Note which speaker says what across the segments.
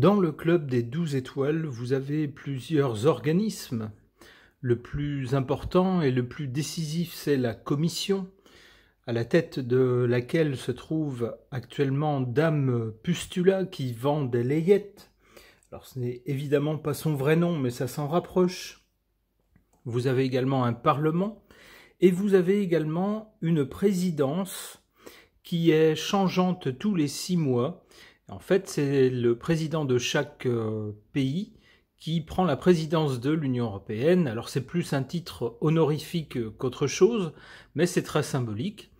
Speaker 1: Dans le club des 12 étoiles, vous avez plusieurs organismes. Le plus important et le plus décisif, c'est la commission, à la tête de laquelle se trouve actuellement Dame Pustula qui vend des layettes. Alors ce n'est évidemment pas son vrai nom, mais ça s'en rapproche. Vous avez également un parlement et vous avez également une présidence qui est changeante tous les 6 mois. En fait, c'est le président de chaque pays qui prend la présidence de l'Union européenne. Alors c'est plus un titre honorifique qu'autre chose, mais c'est très symbolique.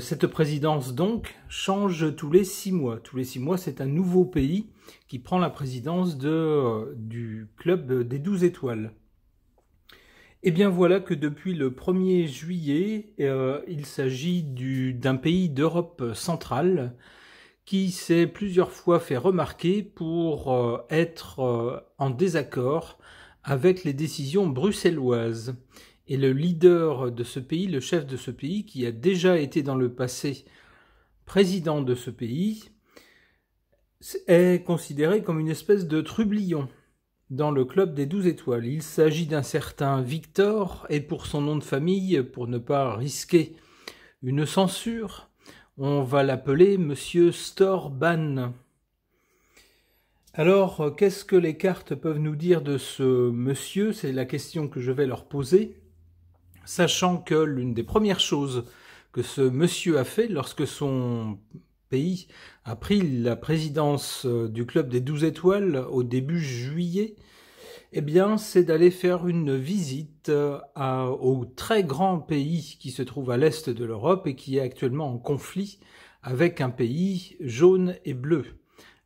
Speaker 1: Cette présidence donc change tous les 6 mois. Tous les 6 mois, c'est un nouveau pays qui prend la présidence du club des 12 étoiles. Et bien voilà que depuis le 1er juillet, il s'agit d'un pays d'Europe centrale qui s'est plusieurs fois fait remarquer pour être en désaccord avec les décisions bruxelloises. Et le leader de ce pays, le chef de ce pays, qui a déjà été dans le passé président de ce pays, est considéré comme une espèce de trublion dans le club des 12 étoiles. Il s'agit d'un certain Victor, et pour son nom de famille, pour ne pas risquer une censure, on va l'appeler Monsieur Storban. Alors, qu'est-ce que les cartes peuvent nous dire de ce monsieur? C'est la question que je vais leur poser, sachant que l'une des premières choses que ce monsieur a fait lorsque son pays a pris la présidence du club des 12 étoiles au début juillet, eh bien, c'est d'aller faire une visite au très grand pays qui se trouve à l'est de l'Europe et qui est actuellement en conflit avec un pays jaune et bleu.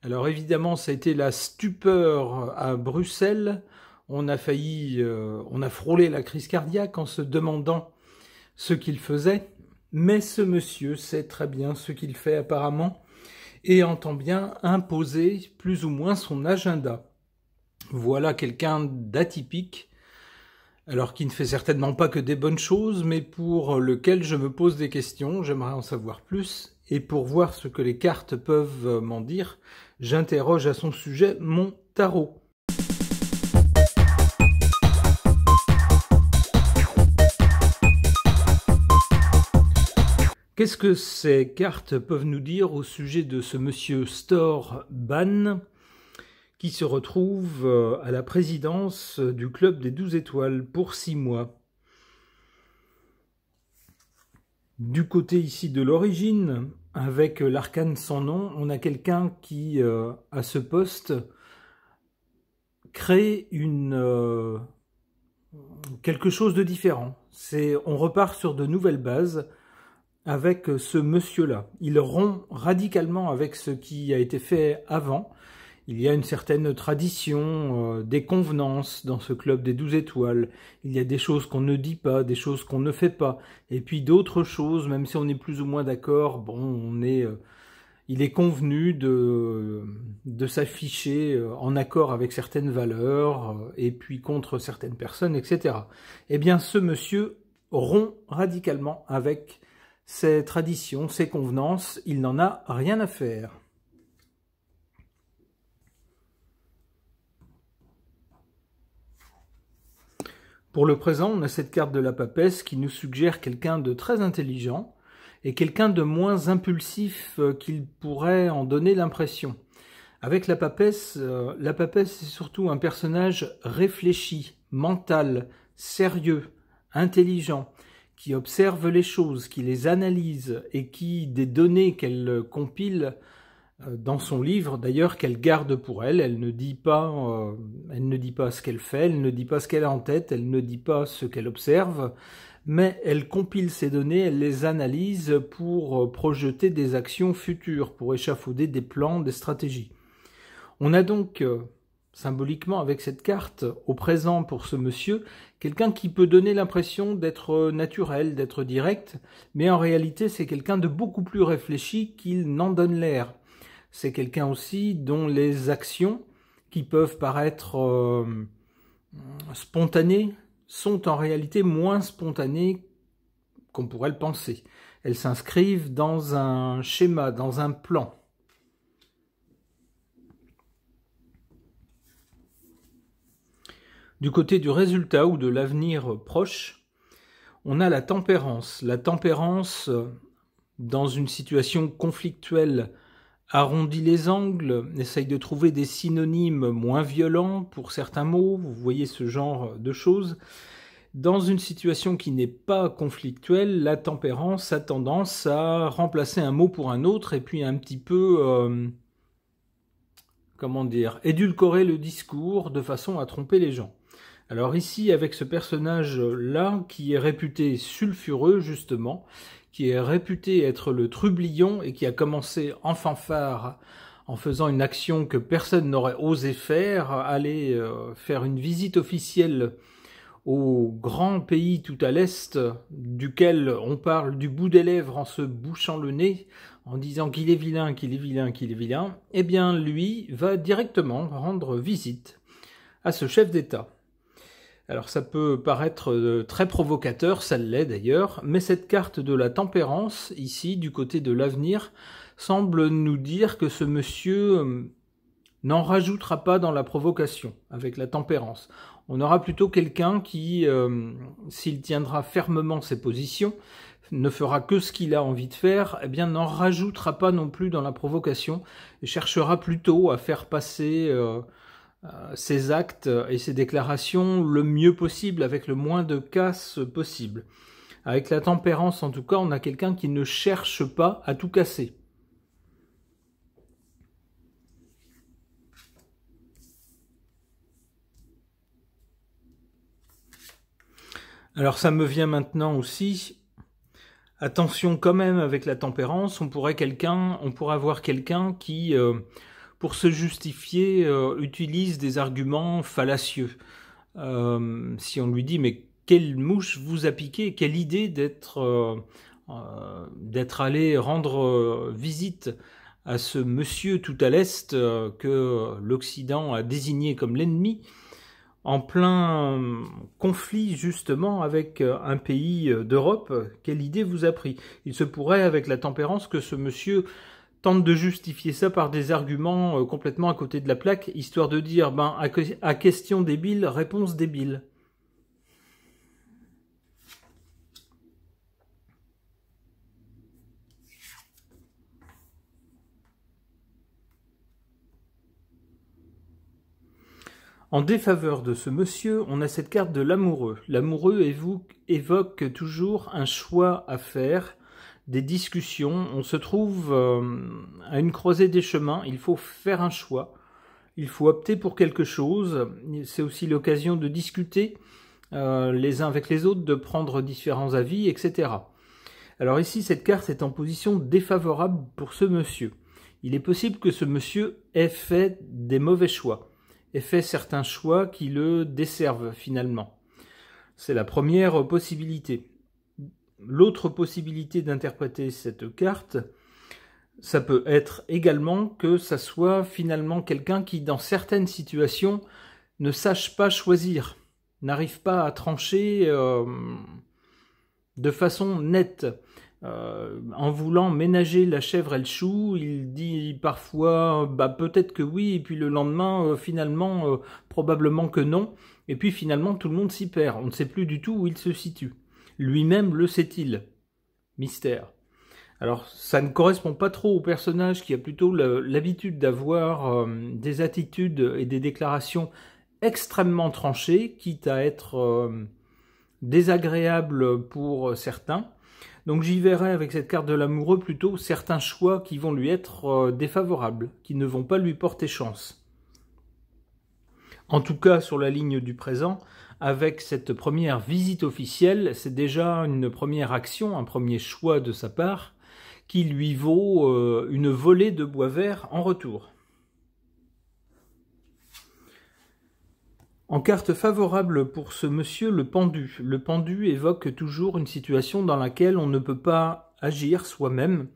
Speaker 1: Alors évidemment, ça a été la stupeur à Bruxelles. On a frôlé la crise cardiaque en se demandant ce qu'il faisait. Mais ce monsieur sait très bien ce qu'il fait apparemment et entend bien imposer plus ou moins son agenda. Voilà quelqu'un d'atypique, alors qui ne fait certainement pas que des bonnes choses, mais pour lequel je me pose des questions, j'aimerais en savoir plus, et pour voir ce que les cartes peuvent m'en dire, j'interroge à son sujet mon tarot. Qu'est-ce que ces cartes peuvent nous dire au sujet de ce monsieur Storban qui se retrouve à la présidence du club des 12 étoiles pour 6 mois? Du côté ici de l'origine, avec l'arcane sans nom, on a quelqu'un qui, à ce poste, crée quelque chose de différent. On repart sur de nouvelles bases avec ce monsieur-là. Il rompt radicalement avec ce qui a été fait avant. Il y a une certaine tradition, des convenances dans ce club des 12 étoiles. Il y a des choses qu'on ne dit pas, des choses qu'on ne fait pas. Et puis d'autres choses, même si on est plus ou moins d'accord, bon, il est convenu de s'afficher en accord avec certaines valeurs, et puis contre certaines personnes, etc. Eh bien, ce monsieur rompt radicalement avec ces traditions, ces convenances. Il n'en a rien à faire. Pour le présent, on a cette carte de la papesse qui nous suggère quelqu'un de très intelligent et quelqu'un de moins impulsif qu'il pourrait en donner l'impression. Avec la papesse est surtout un personnage réfléchi, mental, sérieux, intelligent, qui observe les choses, qui les analyse et qui, des données qu'elle compile dans son livre, d'ailleurs, qu'elle garde pour elle, elle ne dit pas ce qu'elle fait, elle ne dit pas ce qu'elle a en tête, elle ne dit pas ce qu'elle observe, mais elle compile ces données, elle les analyse pour projeter des actions futures, pour échafauder des plans, des stratégies. On a donc, symboliquement avec cette carte, au présent pour ce monsieur, quelqu'un qui peut donner l'impression d'être naturel, d'être direct, mais en réalité c'est quelqu'un de beaucoup plus réfléchi qu'il n'en donne l'air. C'est quelqu'un aussi dont les actions, qui peuvent paraître spontanées, sont en réalité moins spontanées qu'on pourrait le penser. Elles s'inscrivent dans un schéma, dans un plan. Du côté du résultat ou de l'avenir proche, on a la tempérance. La tempérance, dans une situation conflictuelle, arrondit les angles, essaye de trouver des synonymes moins violents pour certains mots, vous voyez ce genre de choses. Dans une situation qui n'est pas conflictuelle, la tempérance a tendance à remplacer un mot pour un autre et puis un petit peu, édulcorer le discours de façon à tromper les gens. Alors ici, avec ce personnage-là, qui est réputé sulfureux, justement, qui est réputé être le trublion et qui a commencé en fanfare en faisant une action que personne n'aurait osé faire, aller faire une visite officielle au grand pays tout à l'est, duquel on parle du bout des lèvres en se bouchant le nez, en disant qu'il est vilain, qu'il est vilain, qu'il est vilain, eh bien lui va directement rendre visite à ce chef d'État. Alors ça peut paraître très provocateur, ça l'est d'ailleurs, mais cette carte de la tempérance, ici, du côté de l'avenir, semble nous dire que ce monsieur n'en rajoutera pas dans la provocation, avec la tempérance. On aura plutôt quelqu'un qui, s'il tiendra fermement ses positions, ne fera que ce qu'il a envie de faire, eh bien n'en rajoutera pas non plus dans la provocation, et cherchera plutôt à faire passer ses actes et ses déclarations le mieux possible, avec le moins de casse possible. Avec la tempérance, en tout cas, on a quelqu'un qui ne cherche pas à tout casser. Alors ça me vient maintenant aussi, attention quand même avec la tempérance, on pourrait avoir quelqu'un qui, pour se justifier, utilise des arguments fallacieux. Si on lui dit « mais quelle mouche vous a piqué, quelle idée d'être allé rendre visite à ce monsieur tout à l'est que l'Occident a désigné comme l'ennemi », en plein conflit justement avec un pays d'Europe, quelle idée vous a pris? Il se pourrait, avec la tempérance, que ce monsieur tente de justifier ça par des arguments complètement à côté de la plaque, histoire de dire, à question débile, réponse débile. En défaveur de ce monsieur, on a cette carte de l'amoureux. L'amoureux évoque toujours un choix à faire, des discussions. On se trouve à une croisée des chemins. Il faut faire un choix. Il faut opter pour quelque chose. C'est aussi l'occasion de discuter les uns avec les autres, de prendre différents avis, etc. Alors ici, cette carte est en position défavorable pour ce monsieur. Il est possible que ce monsieur ait fait des mauvais choix, ait fait certains choix qui le desservent finalement. C'est la première possibilité. L'autre possibilité d'interpréter cette carte, ça peut être également que ça soit finalement quelqu'un qui, dans certaines situations, ne sache pas choisir, n'arrive pas à trancher de façon nette. En voulant ménager la chèvre et le chou, il dit parfois peut-être que oui, et puis le lendemain, finalement, probablement que non, et puis finalement tout le monde s'y perd, on ne sait plus du tout où il se situe. Lui-même le sait-il? Mystère. Alors ça ne correspond pas trop au personnage qui a plutôt l'habitude d'avoir des attitudes et des déclarations extrêmement tranchées, quitte à être désagréables pour certains. Donc j'y verrai avec cette carte de l'amoureux plutôt certains choix qui vont lui être défavorables, qui ne vont pas lui porter chance. En tout cas, sur la ligne du présent, avec cette première visite officielle, c'est déjà une première action, un premier choix de sa part, qui lui vaut une volée de bois vert en retour. En carte favorable pour ce monsieur, le pendu. Le pendu évoque toujours une situation dans laquelle on ne peut pas agir soi-même.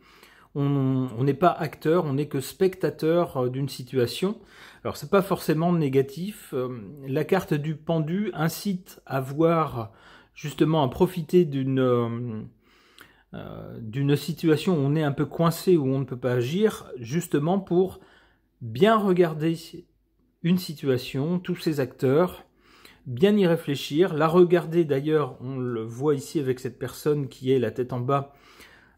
Speaker 1: On n'est pas acteur, on n'est que spectateur d'une situation. Alors c'est pas forcément négatif. La carte du pendu incite à voir, justement, à profiter d'une situation où on est un peu coincé, où on ne peut pas agir, justement pour bien regarder une situation, tous ces acteurs, bien y réfléchir, la regarder d'ailleurs, on le voit ici avec cette personne qui est la tête en bas,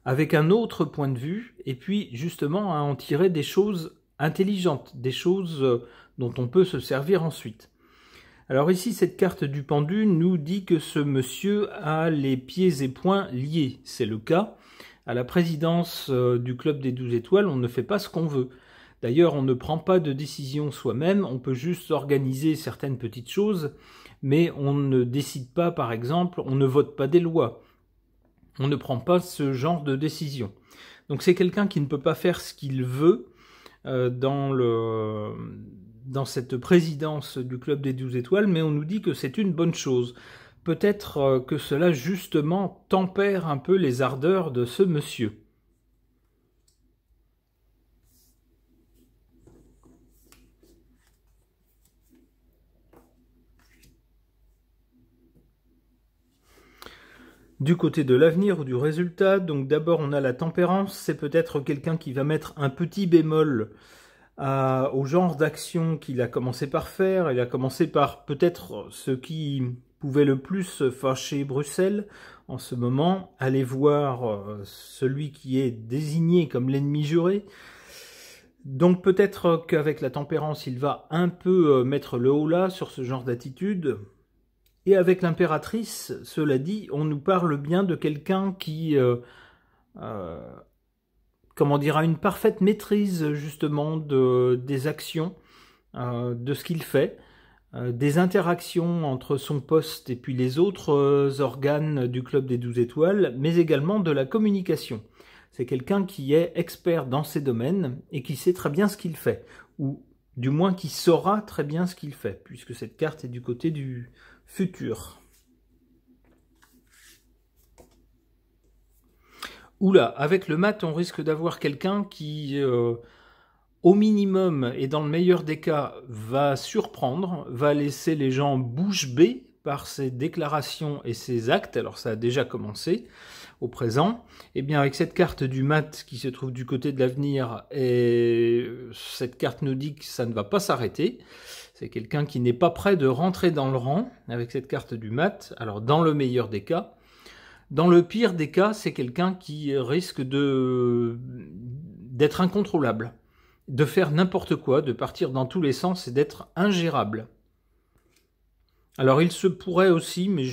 Speaker 1: avec un autre point de vue, et puis justement à en tirer des choses intelligentes, des choses dont on peut se servir ensuite. Alors ici, cette carte du pendu nous dit que ce monsieur a les pieds et poings liés. C'est le cas. À la présidence du club des 12 étoiles, on ne fait pas ce qu'on veut. D'ailleurs, on ne prend pas de décision soi-même, on peut juste organiser certaines petites choses, mais on ne décide pas, par exemple, on ne vote pas des lois. On ne prend pas ce genre de décision. Donc c'est quelqu'un qui ne peut pas faire ce qu'il veut dans cette présidence du club des 12 étoiles, mais on nous dit que c'est une bonne chose. Peut-être que cela justement tempère un peu les ardeurs de ce monsieur. Du côté de l'avenir ou du résultat, donc d'abord on a la tempérance, c'est peut-être quelqu'un qui va mettre un petit bémol au genre d'action qu'il a commencé par faire. Il a commencé par peut-être ce qui pouvait le plus fâcher Bruxelles en ce moment, aller voir celui qui est désigné comme l'ennemi juré. Donc peut-être qu'avec la tempérance, il va un peu mettre le haut là sur ce genre d'attitude. Et avec l'impératrice, cela dit, on nous parle bien de quelqu'un qui comment dire, a une parfaite maîtrise justement des actions, de ce qu'il fait, des interactions entre son poste et puis les autres organes du club des 12 étoiles, mais également de la communication. C'est quelqu'un qui est expert dans ces domaines et qui sait très bien ce qu'il fait, ou du moins qui saura très bien ce qu'il fait, puisque cette carte est du côté du futur. Oula, avec le mat, on risque d'avoir quelqu'un qui, au minimum, et dans le meilleur des cas, va surprendre, va laisser les gens bouche bée par ses déclarations et ses actes. Alors ça a déjà commencé au présent. Et bien avec cette carte du mat qui se trouve du côté de l'avenir, et cette carte nous dit que ça ne va pas s'arrêter. C'est quelqu'un qui n'est pas prêt de rentrer dans le rang avec cette carte du mat. Alors dans le meilleur des cas. Dans le pire des cas, c'est quelqu'un qui risque d'être incontrôlable, de faire n'importe quoi, de partir dans tous les sens et d'être ingérable. Alors il se pourrait aussi, mais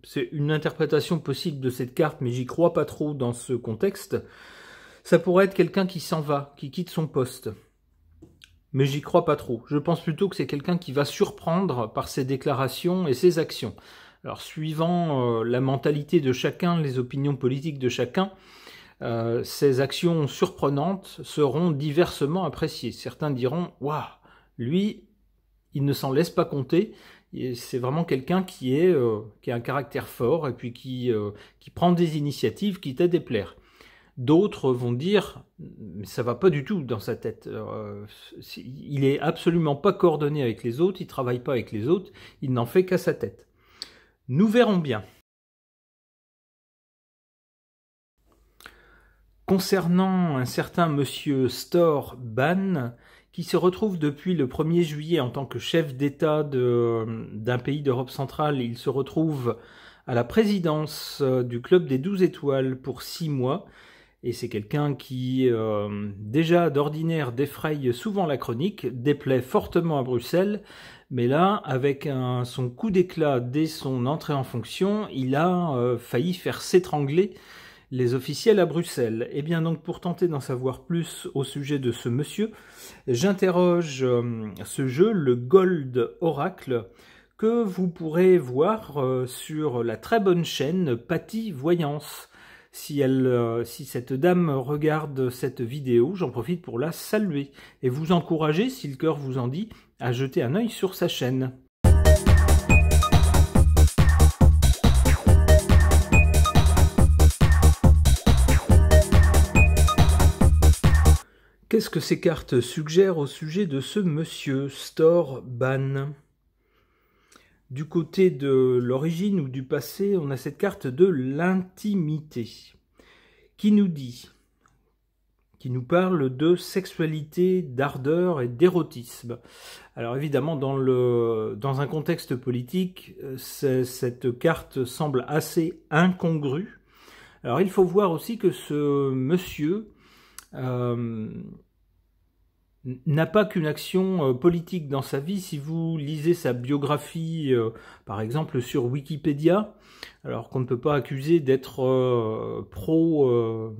Speaker 1: c'est une interprétation possible de cette carte, mais j'y crois pas trop dans ce contexte, ça pourrait être quelqu'un qui s'en va, qui quitte son poste. Mais j'y crois pas trop. Je pense plutôt que c'est quelqu'un qui va surprendre par ses déclarations et ses actions. Alors, suivant la mentalité de chacun, les opinions politiques de chacun, ces actions surprenantes seront diversement appréciées. Certains diront « Waouh, lui, il ne s'en laisse pas compter. C'est vraiment quelqu'un qui a un caractère fort et puis qui prend des initiatives quitte à déplaire. » D'autres vont dire « Mais ça va pas du tout dans sa tête. Il est absolument pas coordonné avec les autres, il travaille pas avec les autres, il n'en fait qu'à sa tête. » Nous verrons bien. Concernant un certain monsieur Store Ban, qui se retrouve depuis le 1er juillet en tant que chef d'État d'un pays d'Europe centrale, il se retrouve à la présidence du club des 12 étoiles pour 6 mois. Et c'est quelqu'un qui, déjà d'ordinaire, défraye souvent la chronique, déplaît fortement à Bruxelles, mais là, avec son coup d'éclat dès son entrée en fonction, il a failli faire s'étrangler les officiels à Bruxelles. Et bien donc, pour tenter d'en savoir plus au sujet de ce monsieur, j'interroge ce jeu, le Gold Oracle, que vous pourrez voir sur la très bonne chaîne Patty Voyance. Si cette dame regarde cette vidéo, j'en profite pour la saluer et vous encourager, si le cœur vous en dit, à jeter un œil sur sa chaîne. Qu'est-ce que ces cartes suggèrent au sujet de ce monsieur Store Ban ? Du côté de l'origine ou du passé, on a cette carte de l'intimité qui nous dit qui nous parle de sexualité, d'ardeur et d'érotisme. Alors évidemment, dans un contexte politique, cette carte semble assez incongrue. Alors il faut voir aussi que ce monsieur n'a pas qu'une action politique dans sa vie. Si vous lisez sa biographie, par exemple sur Wikipédia, alors qu'on ne peut pas accuser d'être pro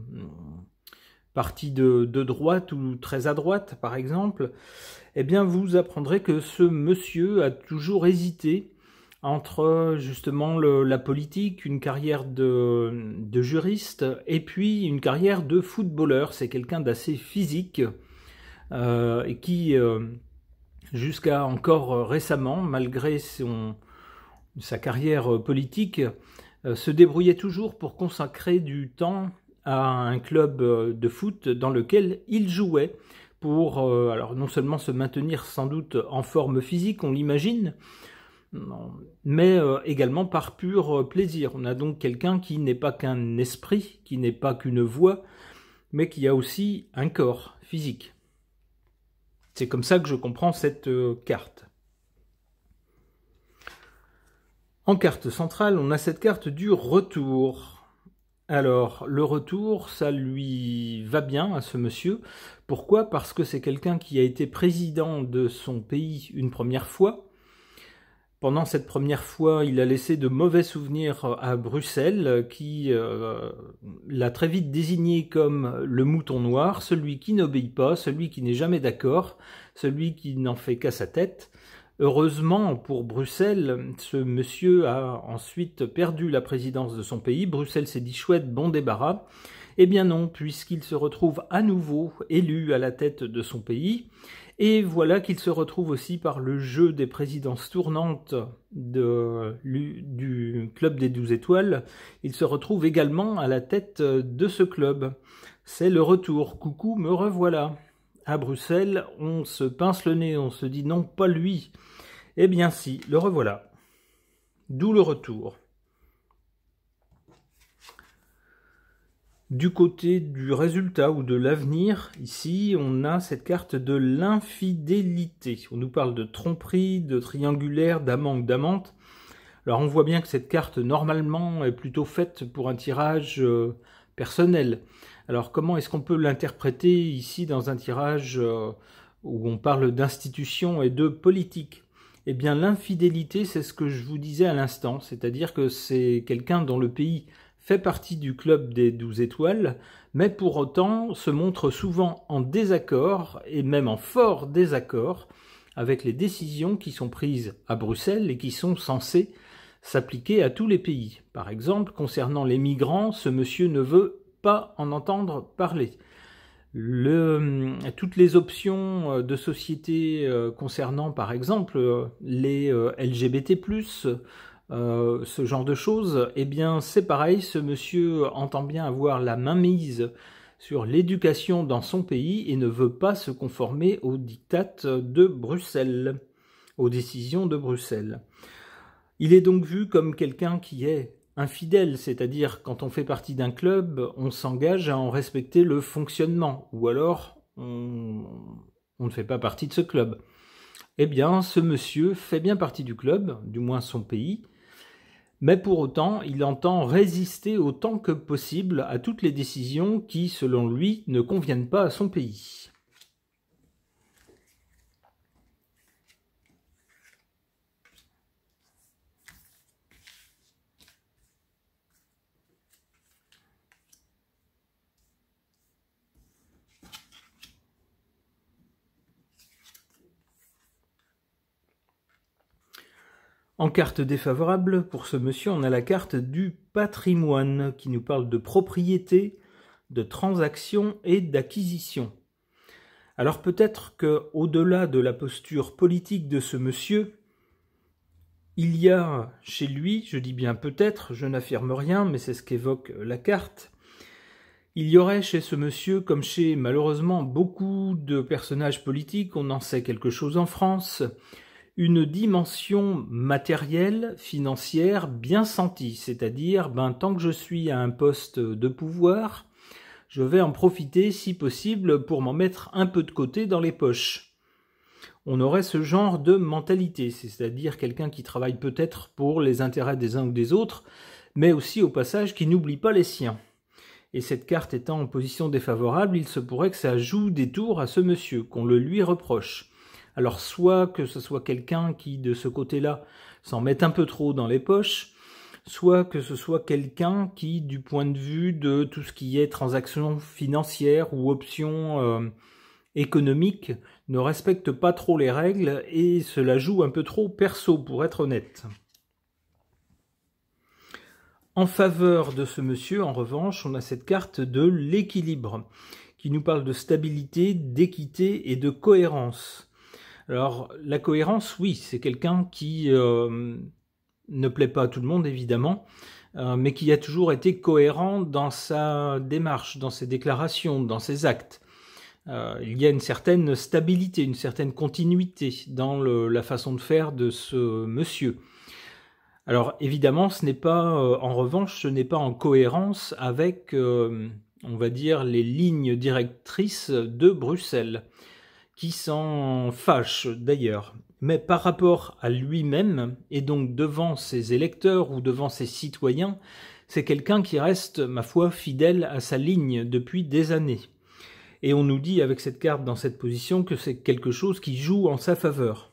Speaker 1: parti de droite ou très à droite, par exemple, eh bien vous apprendrez que ce monsieur a toujours hésité entre justement la politique, une carrière de juriste, et puis une carrière de footballeur. C'est quelqu'un d'assez physique, et qui, jusqu'à encore récemment, malgré sa carrière politique, se débrouillait toujours pour consacrer du temps à un club de foot dans lequel il jouait pour, alors non seulement se maintenir sans doute en forme physique, on l'imagine, mais également par pur plaisir. On a donc quelqu'un qui n'est pas qu'un esprit, qui n'est pas qu'une voix, mais qui a aussi un corps physique. C'est comme ça que je comprends cette carte. En carte centrale, on a cette carte du retour. Alors, le retour, ça lui va bien à ce monsieur. Pourquoi? Parce que c'est quelqu'un qui a été président de son pays une première fois. Pendant cette première fois, il a laissé de mauvais souvenirs à Bruxelles, qui l'a très vite désigné comme le mouton noir, celui qui n'obéit pas, celui qui n'est jamais d'accord, celui qui n'en fait qu'à sa tête. Heureusement pour Bruxelles, ce monsieur a ensuite perdu la présidence de son pays. Bruxelles s'est dit chouette, bon débarras. Eh bien non, puisqu'il se retrouve à nouveau élu à la tête de son pays. Et voilà qu'il se retrouve aussi par le jeu des présidences tournantes du club des 12 étoiles. Il se retrouve également à la tête de ce club. C'est le retour. Coucou, me revoilà. À Bruxelles, on se pince le nez, on se dit non, pas lui. Eh bien si, le revoilà. D'où le retour. Du côté du résultat ou de l'avenir, ici, on a cette carte de l'infidélité. On nous parle de tromperie, de triangulaire, d'amant ou d'amante. Alors on voit bien que cette carte, normalement, est plutôt faite pour un tirage personnel. Alors comment est-ce qu'on peut l'interpréter ici dans un tirage où on parle d'institution et de politique? Eh bien l'infidélité, c'est ce que je vous disais à l'instant, c'est-à-dire que c'est quelqu'un dont le pays fait partie du club des 12 étoiles, mais pour autant se montre souvent en désaccord, et même en fort désaccord, avec les décisions qui sont prises à Bruxelles et qui sont censées s'appliquer à tous les pays. Par exemple, concernant les migrants, ce monsieur ne veut pas en entendre parler. Toutes les options de société concernant, par exemple, les LGBT+, ce genre de choses, eh bien c'est pareil, ce monsieur entend bien avoir la main mise sur l'éducation dans son pays et ne veut pas se conformer aux diktats de Bruxelles, aux décisions de Bruxelles. Il est donc vu comme quelqu'un qui est infidèle, c'est-à-dire quand on fait partie d'un club, on s'engage à en respecter le fonctionnement, ou alors on ne fait pas partie de ce club. Eh bien, ce monsieur fait bien partie du club, du moins son pays, mais pour autant, il entend résister autant que possible à toutes les décisions qui, selon lui, ne conviennent pas à son pays. En carte défavorable, pour ce monsieur, on a la carte du patrimoine qui nous parle de propriété, de transaction et d'acquisition. Alors peut-être qu'au-delà de la posture politique de ce monsieur, il y a chez lui, je dis bien peut-être, je n'affirme rien, mais c'est ce qu'évoque la carte, il y aurait chez ce monsieur, comme chez malheureusement beaucoup de personnages politiques, on en sait quelque chose en France, une dimension matérielle, financière bien sentie, c'est-à-dire tant que je suis à un poste de pouvoir, je vais en profiter si possible pour m'en mettre un peu de côté dans les poches. On aurait ce genre de mentalité, c'est-à-dire quelqu'un qui travaille peut-être pour les intérêts des uns ou des autres, mais aussi au passage qui n'oublie pas les siens. Et cette carte étant en position défavorable, il se pourrait que ça joue des tours à ce monsieur, qu'on le lui reproche. Alors soit que ce soit quelqu'un qui, de ce côté-là, s'en mette un peu trop dans les poches, soit que ce soit quelqu'un qui, du point de vue de tout ce qui est transactions financières ou options économiques, ne respecte pas trop les règles et cela joue un peu trop perso, pour être honnête. En faveur de ce monsieur, en revanche, on a cette carte de l'équilibre, qui nous parle de stabilité, d'équité et de cohérence. Alors, la cohérence, oui, c'est quelqu'un qui ne plaît pas à tout le monde, évidemment, mais qui a toujours été cohérent dans sa démarche, dans ses déclarations, dans ses actes. Il y a une certaine stabilité, une certaine continuité dans la façon de faire de ce monsieur. Alors évidemment, ce n'est pas, en revanche, ce n'est pas en cohérence avec, on va dire, les lignes directrices de Bruxelles, qui s'en fâchent d'ailleurs. Mais par rapport à lui-même, et donc devant ses électeurs ou devant ses citoyens, c'est quelqu'un qui reste, ma foi, fidèle à sa ligne depuis des années. Et on nous dit avec cette carte dans cette position que c'est quelque chose qui joue en sa faveur.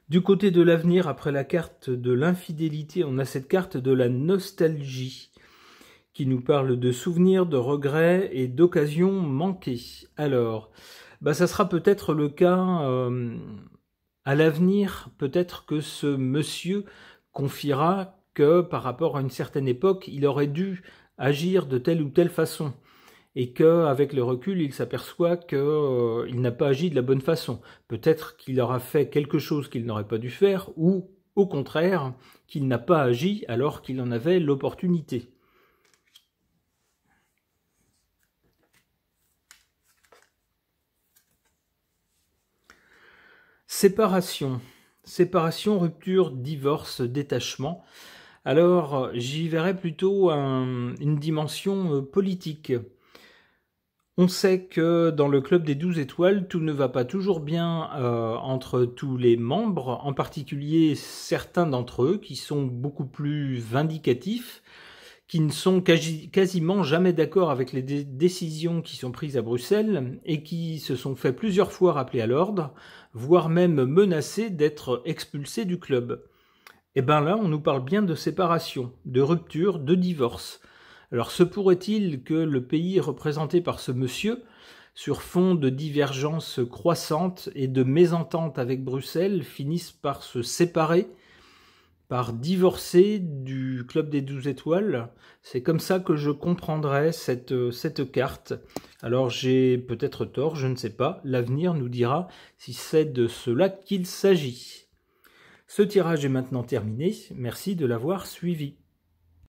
Speaker 1: Du côté de l'avenir, après la carte de l'infidélité, on a cette carte de la nostalgie qui nous parle de souvenirs, de regrets et d'occasions manquées. Alors, ça sera peut-être le cas à l'avenir, peut-être que ce monsieur confiera que par rapport à une certaine époque, il aurait dû agir de telle ou telle façon. Et qu'avec le recul, il s'aperçoit qu'il n'a pas agi de la bonne façon. Peut-être qu'il aura fait quelque chose qu'il n'aurait pas dû faire, ou au contraire, qu'il n'a pas agi alors qu'il en avait l'opportunité. Séparation. Séparation, rupture, divorce, détachement. Alors, j'y verrais plutôt une dimension politique. On sait que dans le club des 12 étoiles, tout ne va pas toujours bien entre tous les membres, en particulier certains d'entre eux qui sont beaucoup plus vindicatifs, qui ne sont quasiment jamais d'accord avec les décisions qui sont prises à Bruxelles et qui se sont fait plusieurs fois rappeler à l'ordre, voire même menacés d'être expulsés du club. Et bien là, on nous parle bien de séparation, de rupture, de divorce. Alors se pourrait-il que le pays représenté par ce monsieur, sur fond de divergences croissantes et de mésententes avec Bruxelles, finisse par se séparer, par divorcer du club des 12 étoiles? C'est comme ça que je comprendrais cette carte. Alors j'ai peut-être tort, je ne sais pas. L'avenir nous dira si c'est de cela qu'il s'agit. Ce tirage est maintenant terminé. Merci de l'avoir suivi.